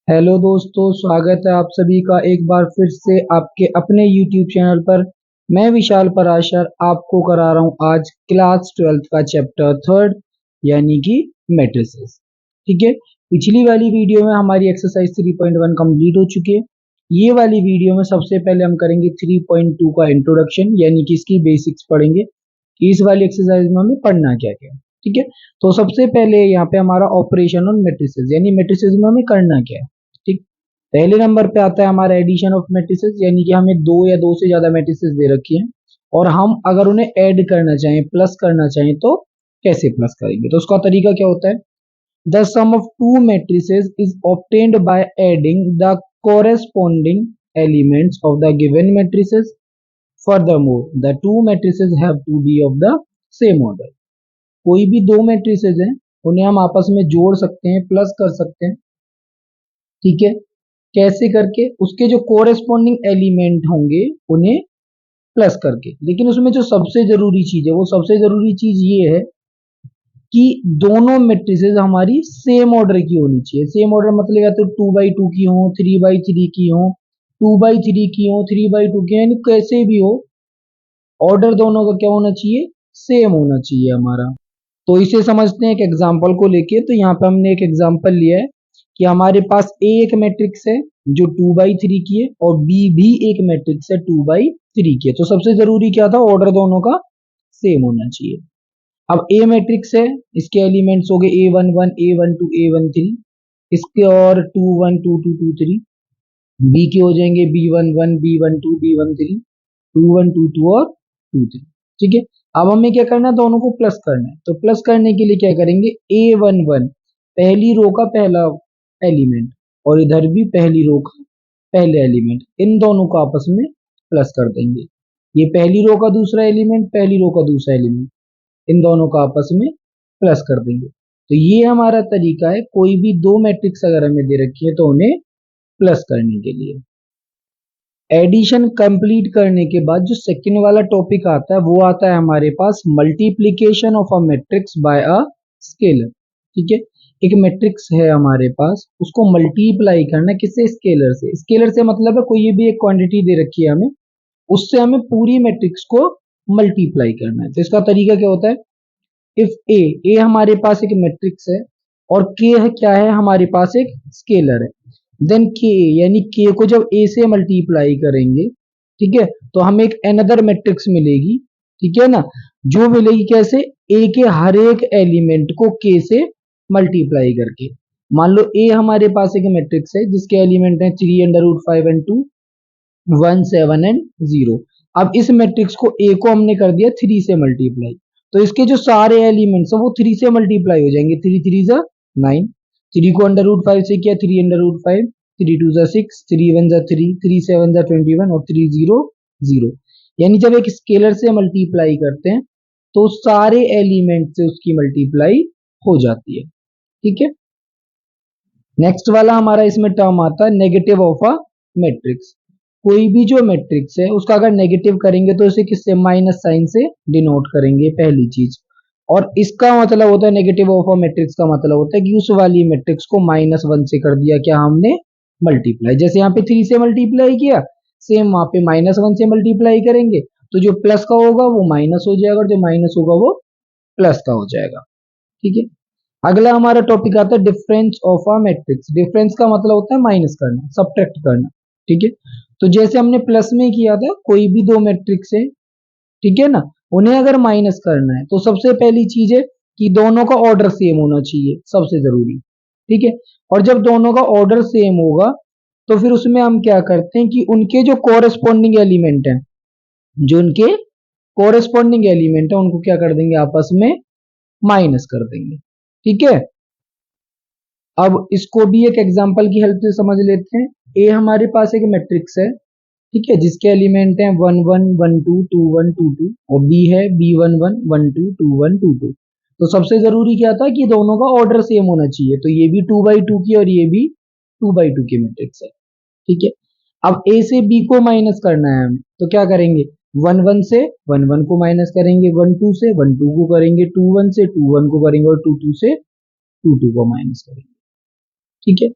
Hello दोस्तों, स्वागत है आप सभी का एक बार फिर से आपके अपने YouTube चैनल पर। मैं विशाल पराशर आपको करा रहा हूँ आज क्लास 12th का चैप्टर थर्ड यानी कि मैट्रिसेस। ठीक है, पिछली वाली वीडियो में हमारी एक्सरसाइज 3.1 कंप्लीट हो चुकी है। ये वाली वीडियो में सबसे पहले हम करेंगे 3.2 का इंट्रोडक्शन यानी कि इसकी बेसिक्स पढ़ेंगे कि इस वाली एक्सरसाइज में हमें पढ़ना क्या क्या है। ठीक है, तो सबसे पहले यहाँ पे हमारा ऑपरेशन ऑन मैट्रिसेस यानी मैट्रिसेस में हमें करना क्या है। ठीक, पहले नंबर पे आता है हमारा एडिशन ऑफ मैट्रिसेस यानी कि हमें दो या दो से ज्यादा मैट्रिसेस दे रखी हैं और हम अगर उन्हें ऐड करना चाहें, प्लस करना चाहें तो कैसे प्लस करेंगे। तो उसका तरीका क्या होता है, the sum of two matrices is obtained by adding the corresponding elements of the given matrices. Furthermore the two matrices have to be of the same order. कोई भी दो मैट्रिसेस हैं उन्हें हम आपस में जोड़ सकते हैं, प्लस कर सकते हैं। ठीक है, कैसे करके, उसके जो कोरेस्पॉन्डिंग एलिमेंट होंगे उन्हें प्लस करके। लेकिन उसमें जो सबसे जरूरी चीज है, वो सबसे जरूरी चीज ये है कि दोनों मैट्रिसेस हमारी सेम ऑर्डर की होनी चाहिए। सेम ऑर्डर मतलब या तो 2x2 की हो, 3x3 की हो, 2x3 की हो, 3x2 की हो, यानी कैसे भी हो, ऑर्डर दोनों का क्या होना चाहिए, सेम होना चाहिए हमारा। तो इसे समझते हैं एक एग्जांपल को लेके। तो यहाँ पे हमने एक एग्जांपल लिया है कि हमारे पास ए एक मैट्रिक्स है जो 2x3 की है और बी भी एक मैट्रिक्स है 2x3 की है। तो सबसे जरूरी क्या था, ऑर्डर दोनों का सेम होना चाहिए। अब ए मैट्रिक्स है, इसके एलिमेंट्स हो गए A11 A12 A13, इसके और 21 22 23। बी के हो जाएंगे B11 B12 B13 21 22 और 23। ठीक है, अब हमें क्या करना है, दोनों को प्लस करना है। तो प्लस करने के लिए क्या करेंगे, A11 पहली रो का पहला एलिमेंट और इधर भी पहली रो का पहले एलिमेंट, इन दोनों को आपस में प्लस कर देंगे। ये पहली रो का दूसरा एलिमेंट, पहली रो का दूसरा एलिमेंट, इन दोनों को आपस में प्लस कर देंगे। तो ये हमारा तरीका है कोई भी दो मैट्रिक्स अगर हमें दे रखी है तो उन्हें प्लस करने के लिए। एडिशन कंप्लीट करने के बाद जो सेकंड वाला टॉपिक आता है वो आता है हमारे पास multiplication of a matrix by a scalar. ठीक है, एक मैट्रिक्स है हमारे पास, उसको मल्टीप्लाई करना किससे, स्केलर से। स्केलर से मतलब है कोई भी एक क्वांटिटी दे रखी है हमें, उससे हमें पूरी मैट्रिक्स को मल्टीप्लाई करना है। तो इसका तरीका क्या होता है, इफ ए हमारे पास एक मैट्रिक्स है और के है क्या है, हमारे पास एक स्केलर है, देन के यानी के को जब ए से मल्टीप्लाई करेंगे, ठीक है, तो हमें एक अनदर मैट्रिक्स मिलेगी। ठीक है ना, जो मिलेगी कैसे, ए के हर एक एलिमेंट को के से मल्टीप्लाई करके। मान लो ए हमारे पास एक मैट्रिक्स है जिसके एलिमेंट है 3√5 एंड 2 1 7 एंड 0। अब इस मैट्रिक्स को ए को हमने कर दिया 3 से मल्टीप्लाई, तो इसके जो सारे एलिमेंट्स हैं वो 3 से मल्टीप्लाई हो जाएंगे। 3 3 जा 9, 3 को √5 से किया 3√5, 3 2 जा 6, 3 1 जा 3, 3 7 जा 21 और 3 0 0। यानी जब एक स्केलर से मल्टीप्लाई करते हैं तो सारे एलिमेंट से उसकी मल्टीप्लाई हो जाती है। ठीक है, नेक्स्ट वाला हमारा इसमें टर्म आता है नेगेटिव ऑफ अ मैट्रिक्स। कोई भी जो मैट्रिक्स है उसका अगर नेगेटिव करेंगे तो इसे किससे, माइनस साइन से डिनोट करेंगे, पहली चीज। और इसका मतलब होता है, नेगेटिव ऑफ अ मैट्रिक्स का मतलब होता है कि उस वाली मैट्रिक्स को -1 से कर दिया क्या हमने, मल्टीप्लाई। जैसे यहाँ पे 3 से मल्टीप्लाई किया, सेम वहां पे -1 से मल्टीप्लाई करेंगे तो जो प्लस का होगा वो माइनस हो जाएगा और जो माइनस होगा वो प्लस का हो जाएगा। ठीक है, अगला हमारा टॉपिक आता है difference of a matrix. Difference का मतलब होता है माइनस करना, सब्ट्रैक्ट करना। ठीक है, तो जैसे हमने प्लस में किया था, कोई भी दो मैट्रिक्स है, ठीक है ना, उन्हें अगर माइनस करना है तो सबसे पहली चीज है कि दोनों का ऑर्डर सेम होना चाहिए, सबसे जरूरी। ठीक है, और जब दोनों का ऑर्डर सेम होगा तो फिर उसमें हम क्या करते हैं कि उनके जो कोरेस्पॉन्डिंग एलिमेंट है, जो उनके कोरेस्पॉन्डिंग एलिमेंट है उनको क्या कर देंगे, आपस में माइनस कर देंगे। ठीक है, अब इसको भी एक एग्जांपल की हेल्प से समझ लेते हैं। ए हमारे पास एक मैट्रिक्स है, ठीक है, जिसके एलिमेंट हैं 1 1 1 2 2 1 2 2 और बी है B11 1 2 2 1 2 2। तो सबसे जरूरी क्या था कि दोनों का ऑर्डर सेम होना चाहिए, तो ये भी 2x2 की और ये भी 2x2 की मैट्रिक्स है। ठीक है, अब ए से बी को माइनस करना है हमें, तो क्या करेंगे, 1 1 से 1 1 को माइनस करेंगे, 1 2 से 1 2 को करेंगे, 2 1 से 2 1 को करेंगे और 2 2 से 2 2 को माइनस करेंगे। ठीक है,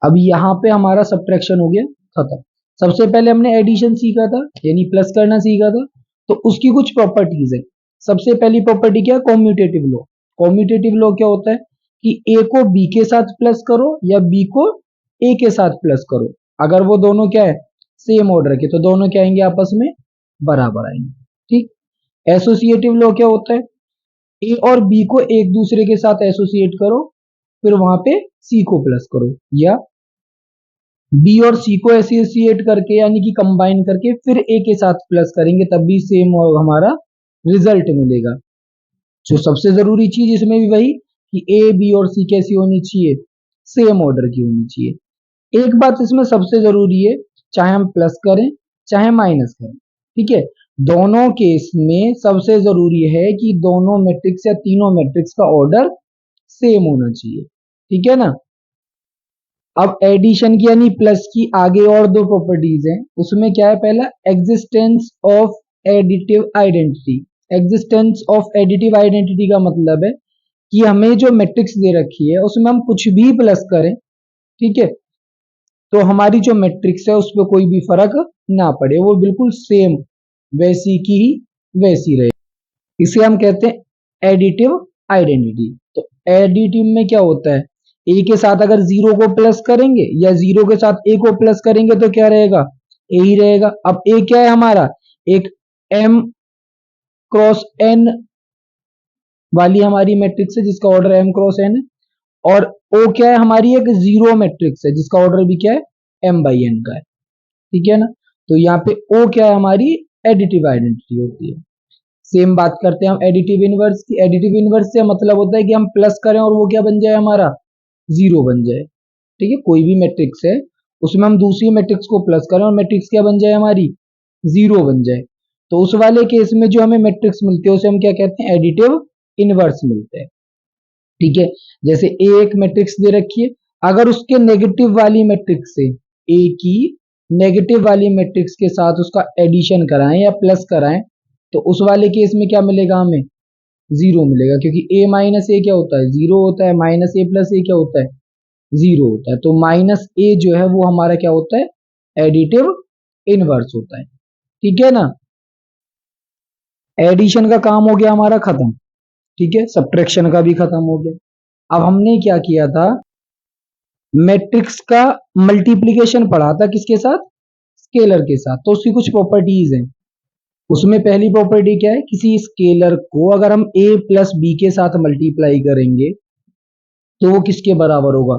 अब यहाँ पे हमारा सब्ट्रैक्शन हो गया खत्म। सबसे पहले हमने एडिशन सीखा था यानी प्लस करना सीखा था, तो उसकी कुछ प्रॉपर्टीज है। सबसे पहली प्रॉपर्टी क्या है, कॉम्यूटेटिव लॉ। कॉम्यूटेटिव लॉ क्या होता है कि ए को बी के साथ प्लस करो या बी को ए के साथ प्लस करो, अगर वो दोनों क्या है सेम ऑर्डर के, तो दोनों क्या आएंगे आपस में बराबर आएंगे। ठीक। एसोसिएटिव लॉ क्या होता है, ए और बी को एक दूसरे के साथ एसोसिएट करो, फिर वहां पे सी को प्लस करो, या बी और सी को एसोसिएट करके यानी कि कंबाइन करके फिर ए के साथ प्लस करेंगे, तब भी सेम हमारा रिजल्ट मिलेगा। जो सबसे जरूरी चीज इसमें भी वही कि ए बी और सी कैसी होनी चाहिए, सेम ऑर्डर की होनी चाहिए। एक बात इसमें सबसे जरूरी है, चाहे हम प्लस करें चाहे माइनस करें, ठीक है, दोनों केस में सबसे जरूरी है कि दोनों मैट्रिक्स या तीनों मैट्रिक्स का ऑर्डर सेम होना चाहिए। ठीक है ना। अब एडिशन की यानी प्लस की आगे और दो प्रॉपर्टीज हैं, उसमें क्या है, पहला existence of additive identity. Existence of additive identity का मतलब है कि हमें जो मैट्रिक्स दे रखी है उसमें हम कुछ भी प्लस करें, ठीक है, तो हमारी जो मैट्रिक्स है उस पर कोई भी फर्क ना पड़े, वो बिल्कुल सेम वैसी की ही वैसी रहे। इसे हम कहते हैं एडिटिव आइडेंटिटी। तो एडिटिव में क्या होता है, ए के साथ अगर जीरो को प्लस करेंगे या जीरो के साथ ए को प्लस करेंगे तो क्या रहेगा, ए ही रहेगा। अब ए क्या है हमारा, एक एम क्रॉस एन वाली हमारी मैट्रिक्स है जिसका ऑर्डर एम क्रॉस एन है, और ओ क्या है हमारी एक जीरो मैट्रिक्स है जिसका ऑर्डर भी क्या है एम बाई एन का है। ठीक है ना। तो यहाँ पे ओ क्या है हमारी एडिटिव आइडेंटिटी होती है। सेम बात करते हैं हम एडिटिव इनवर्स की। एडिटिव इनवर्स से मतलब होता है कि हम प्लस करें और वो क्या बन जाए हमारा जीरो बन जाए। ठीक है, कोई भी मैट्रिक्स है उसमें हम दूसरी मैट्रिक्स को प्लस करें और मैट्रिक्स क्या बन जाए हमारी जीरो बन जाए, तो उस वाले केस में जो हमें मैट्रिक्स मिलते हैं उसे हम क्या कहते हैं, एडिटिव इनवर्स मिलते हैं। ठीक है, जैसे ए एक मैट्रिक्स दे रखी है, अगर उसके नेगेटिव वाली मैट्रिक्स से ए की नेगेटिव वाली मैट्रिक्स के साथ उसका एडिशन कराएं या प्लस कराएं, तो उस वाले केस में क्या मिलेगा हमें, जीरो मिलेगा, क्योंकि ए माइनस ए क्या होता है जीरो होता है, माइनस ए प्लस ए क्या होता है जीरो होता है, तो माइनस ए जो है वो हमारा क्या होता है एडिटिव इनवर्स होता है। ठीक है ना। एडिशन का काम हो गया हमारा खत्म, ठीक है, सब्ट्रैक्शन का भी खत्म हो गया। अब हमने क्या किया था, मैट्रिक्स का मल्टीप्लिकेशन पढ़ा था किसके साथ, स्केलर के साथ, तो उसकी कुछ प्रॉपर्टीज हैं। उसमें पहली प्रॉपर्टी क्या है, किसी स्केलर को अगर हम a प्लस बी के साथ मल्टीप्लाई करेंगे तो वो किसके बराबर होगा,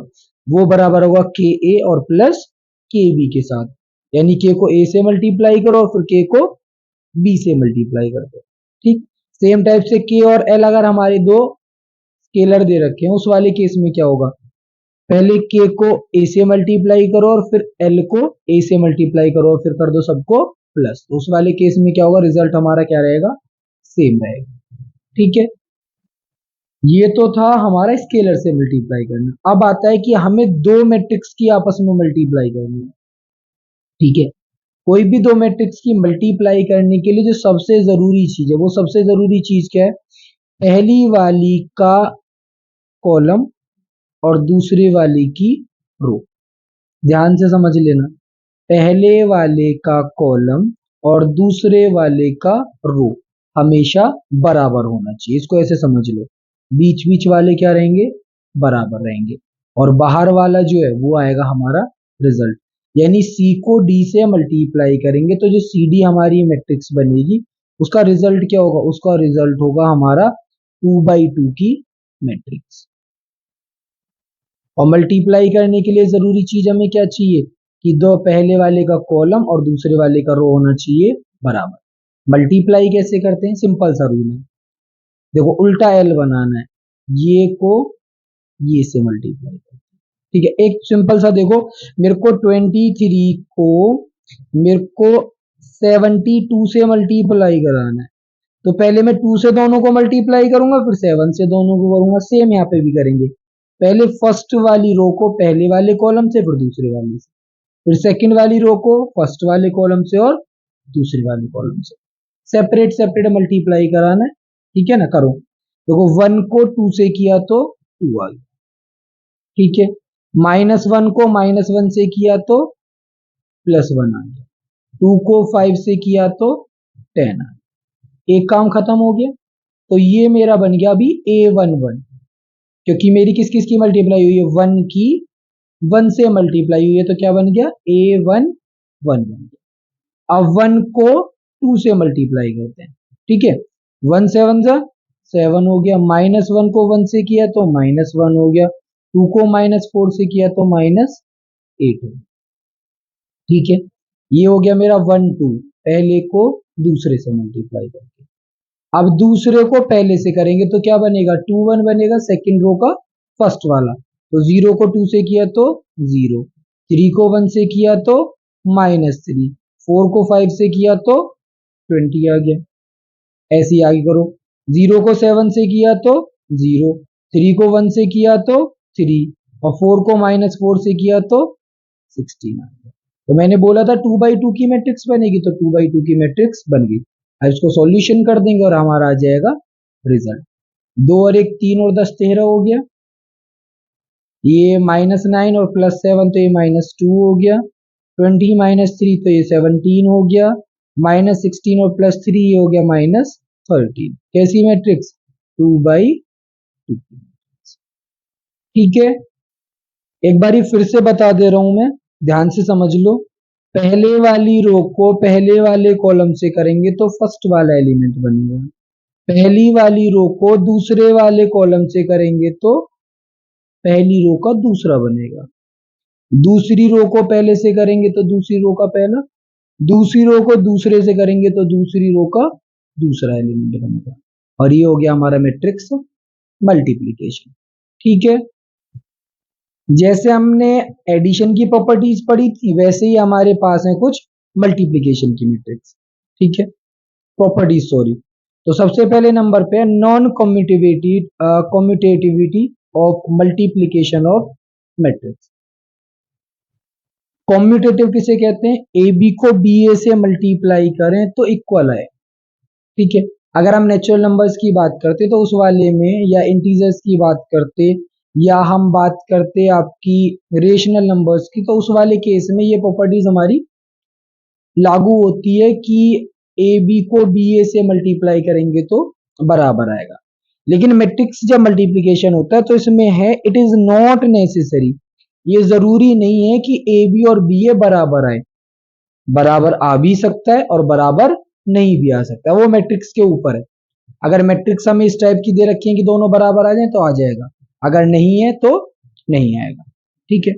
वो बराबर होगा के ए और प्लस के बी के साथ, यानी के को a से मल्टीप्लाई करो और फिर के को b से मल्टीप्लाई कर दो। ठीक। सेम टाइप से के और एल अगर हमारे दो स्केलर दे रखे हैं उस वाले केस में क्या होगा, पहले के को ए से मल्टीप्लाई करो और फिर एल को ए से मल्टीप्लाई करो और फिर कर दो सबको प्लस, तो उस वाले केस में क्या होगा, रिजल्ट हमारा क्या रहेगा, सेम रहेगा। ठीक है, ये तो था हमारा स्केलर से मल्टीप्लाई करना। अब आता है कि हमें दो मैट्रिक्स की आपस में मल्टीप्लाई करनी है। ठीक है, कोई भी दो मैट्रिक्स की मल्टीप्लाई करने के लिए जो सबसे जरूरी चीज है, वो सबसे जरूरी चीज क्या है, पहली वाली का कॉलम और दूसरे वाले की रो। ध्यान से समझ लेना, पहले वाले का कॉलम और दूसरे वाले का रो हमेशा बराबर होना चाहिए, इसको ऐसे समझ लो, बीच बीच वाले क्या रहेंगे, बराबर रहेंगे, और बाहर वाला जो है वो आएगा हमारा रिजल्ट। यानी सी को डी से मल्टीप्लाई करेंगे तो जो सी डी हमारी मैट्रिक्स बनेगी उसका रिजल्ट क्या होगा, उसका रिजल्ट होगा हमारा 2/2 की मैट्रिक्स। और मल्टीप्लाई करने के लिए जरूरी चीज हमें क्या चाहिए, कि दो पहले वाले का कॉलम और दूसरे वाले का रो होना चाहिए बराबर। मल्टीप्लाई कैसे करते हैं, सिंपल सा रूल है, देखो उल्टा एल बनाना है, ये को ये से मल्टीप्लाई करते हैं। ठीक है, एक सिंपल सा देखो, मेरे को 23 को मेरे को 72 से मल्टीप्लाई कराना है, तो पहले मैं 2 से दोनों को मल्टीप्लाई करूंगा फिर 7 से दोनों को करूंगा, सेम यहाँ पे भी करेंगे, पहले फर्स्ट वाली रो को पहले वाले कॉलम से फिर दूसरे वाले से, फिर सेकंड वाली रो को फर्स्ट वाले कॉलम से और दूसरे वाले कॉलम से, सेपरेट सेपरेट मल्टीप्लाई कराना है। ठीक है ना, करो, देखो 1 को 2 से किया तो 2 आ गया। ठीक है, -1 को -1 से किया तो +1 आ गया, 2 को 5 से किया तो 10 आ गया। एक काम खत्म हो गया। तो ये मेरा बन गया अभी A11, क्योंकि मेरी किस किस की मल्टीप्लाई हुई है, 1 की 1 से मल्टीप्लाई हुई है, तो क्या बन गया A11 बन गया। अब 1 को 2 से मल्टीप्लाई करते हैं, ठीक है। 1 7 जा 7 हो गया, -1 को 1 से किया तो -1 हो गया, 2 को -4 से किया तो -8 हो गया, ठीक है। ये हो गया मेरा 1 2, पहले को दूसरे से मल्टीप्लाई करके। अब दूसरे को पहले से करेंगे तो क्या बनेगा, 2 1 बनेगा, सेकंड रो का फर्स्ट वाला। तो 0 को 2 से किया तो 0, 3 को 1 से किया तो -3, 4 को 5 से किया तो 20 आ गया। ऐसे ही आगे करो, 0 को 7 से किया तो 0, 3 को 1 से किया तो 3, और 4 को -4 से किया तो 16 आ गया। तो मैंने बोला था 2 बाई 2 की मैट्रिक्स बनेगी, तो 2 बाई 2 की मैट्रिक्स बन गई। अब इसको सॉल्यूशन कर देंगे और हमारा आ जाएगा रिजल्ट। 2 और 1 3 और 10 13 हो गया, ये -9 और +7 तो ये -2 हो गया, 20 -3 तो ये 17 हो गया, -16 और +3 ये हो गया -13। कैसी मैट्रिक्स, 2 बाई 2 की मैट्रिक्स, ठीक है। एक बारी फिर से बता दे रहा हूं मैं, ध्यान से समझ लो। पहले वाली रो को पहले वाले कॉलम से करेंगे तो फर्स्ट वाला एलिमेंट बनेगा, पहली वाली रो को दूसरे वाले कॉलम से करेंगे तो पहली रो का दूसरा बनेगा, दूसरी रो को पहले से करेंगे तो दूसरी रो का पहला, दूसरी रो को दूसरे से करेंगे तो दूसरी रो का दूसरा एलिमेंट बनेगा। और ये हो गया हमारा मैट्रिक्स मल्टीप्लिकेशन, ठीक है। जैसे हमने एडिशन की प्रॉपर्टीज पढ़ी थी, वैसे ही हमारे पास है कुछ मल्टीप्लिकेशन की मैट्रिक्स, ठीक है, प्रॉपर्टीज सॉरी। तो सबसे पहले नंबर पे non commutativity of multiplication of matrix. Commutative किसे कहते हैं, ए बी को बी ए से मल्टीप्लाई करें तो इक्वल है, ठीक है। अगर हम नेचुरल नंबर्स की बात करते तो उस वाले में, या इंटीजर्स की बात करते, या हम बात करते आपकी रेशनल नंबर्स की, तो उस वाले केस में ये प्रॉपर्टीज हमारी लागू होती है कि ए बी को बी ए से मल्टीप्लाई करेंगे तो बराबर आएगा। लेकिन मैट्रिक्स जब मल्टीप्लिकेशन होता है तो इसमें है इट इज नॉट नेसेसरी, ये जरूरी नहीं है कि ए बी और बी ए बराबर आए, बराबर आ भी सकता है और बराबर नहीं भी आ सकता है, वो मैट्रिक्स के ऊपर है। अगर मैट्रिक्स हमें इस टाइप की दे रखी है कि दोनों बराबर आ जाए तो आ जाएगा, अगर नहीं है तो नहीं आएगा, ठीक है।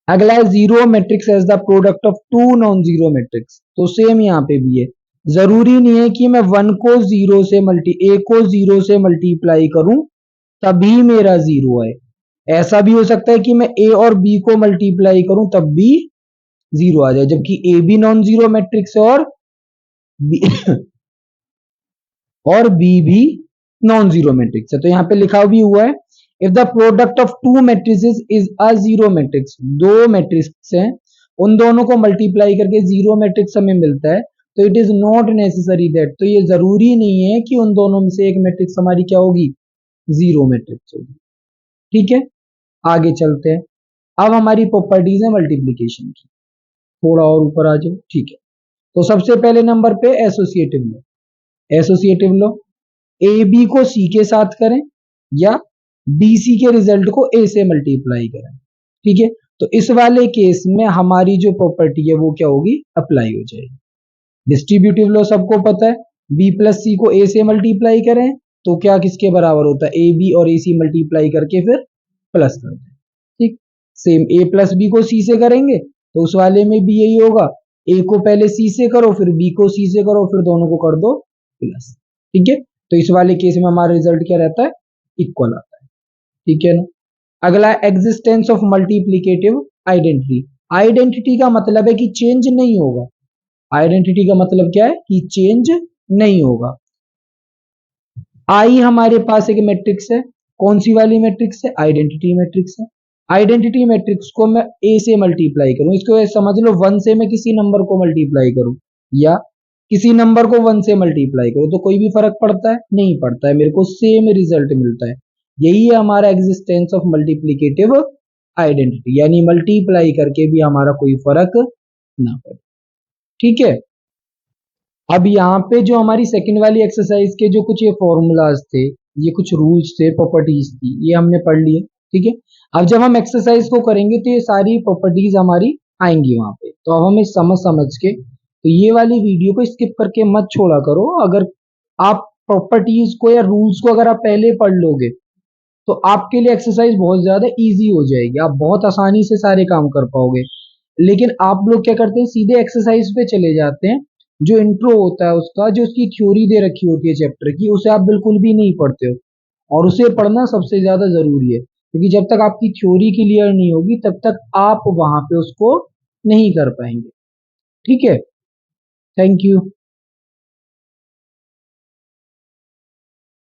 अगला है zero matrix as the product of two non zero matrix. तो सेम यहाँ पे भी है, जरूरी नहीं है कि मैं वन को जीरो से ए को जीरो से मल्टीप्लाई करूं तभी मेरा जीरो है। ऐसा भी हो सकता है कि मैं ए और बी को मल्टीप्लाई करूं तब भी जीरो आ जाए, जबकि ए भी नॉन जीरो मैट्रिक्स है और बी और बी भी नॉन जीरो मैट्रिक्स है। तो यहाँ पे लिखा भी हुआ है if the product of two matrices is a zero matrix, दो मैट्रिक्स हैं उन दोनों को मल्टीप्लाई करके जीरो मैट्रिक्स हमें मिलता है, तो it is not necessary that, तो ये जरूरी नहीं है कि उन दोनों में से एक मैट्रिक्स हमारी क्या होगी, जीरो मैट्रिक्स होगी, ठीक है। आगे चलते हैं, अब हमारी प्रॉपर्टीज है मल्टीप्लीकेशन की, थोड़ा और ऊपर आ जाओ, ठीक है। तो सबसे पहले नंबर पे associative law, associative law, A B को सी के साथ करें या बी सी के रिजल्ट को ए से मल्टीप्लाई करें, ठीक है। तो इस वाले केस में हमारी जो प्रॉपर्टी है वो क्या होगी, अप्लाई हो जाएगी। डिस्ट्रीब्यूटिव लॉ सबको पता है, बी प्लस सी को ए से मल्टीप्लाई करें तो क्या किसके बराबर होता है, ए बी और ए सी मल्टीप्लाई करके फिर प्लस कर दें, ठीक। सेम ए प्लस बी को सी से करेंगे तो उस वाले में भी यही होगा, ए को पहले सी से करो फिर बी को सी से करो फिर दोनों को कर दो प्लस, ठीक है। तो इस वाले केस में हमारा रिजल्ट क्या रहता है, इक्वल आता है, ठीक है ना। अगला existence of multiplicative identity. Identity का मतलब है कि चेंज नहीं होगा, आइडेंटिटी का मतलब क्या है कि चेंज नहीं होगा। आई हमारे पास एक मैट्रिक्स है, कौन सी वाली मैट्रिक्स है, आइडेंटिटी मैट्रिक्स है। आइडेंटिटी मैट्रिक्स को मैं ए से मल्टीप्लाई करूं, इसको समझ लो वन से मैं किसी नंबर को मल्टीप्लाई करूं या किसी नंबर को वन से मल्टीप्लाई करूं तो कोई भी फर्क पड़ता है, नहीं पड़ता है, मेरे को सेम रिजल्ट मिलता है। यही है हमारा एग्जिस्टेंस ऑफ मल्टीप्लीकेटिव आइडेंटिटी, यानी मल्टीप्लाई करके भी हमारा कोई फर्क ना पड़े। ठीक है, अब यहाँ पे जो हमारी सेकंड वाली एक्सरसाइज के जो कुछ ये फॉर्मूलाज थे, ये कुछ रूल्स थे, प्रॉपर्टीज थी, ये हमने पढ़ लिए। ठीक है, अब जब हम एक्सरसाइज को करेंगे तो ये सारी प्रॉपर्टीज हमारी आएंगी वहां पे, तो अब हमें समझ समझ के, तो ये वाली वीडियो को स्किप करके मत छोड़ा करो। अगर आप प्रॉपर्टीज को या रूल्स को अगर आप पहले पढ़ लोगे तो आपके लिए एक्सरसाइज बहुत ज्यादा इजी हो जाएगी, आप बहुत आसानी से सारे काम कर पाओगे। लेकिन आप लोग क्या करते हैं, सीधे एक्सरसाइज पे चले जाते हैं। जो इंट्रो होता है उसका, जो उसकी थ्योरी दे रखी होती है चैप्टर की, उसे आप बिल्कुल भी नहीं पढ़ते हो, और उसे पढ़ना सबसे ज्यादा जरूरी है, क्योंकि जब तक आपकी थ्योरी क्लियर नहीं होगी तब तक आप वहां पे उसको नहीं कर पाएंगे। ठीक है, थैंक यू।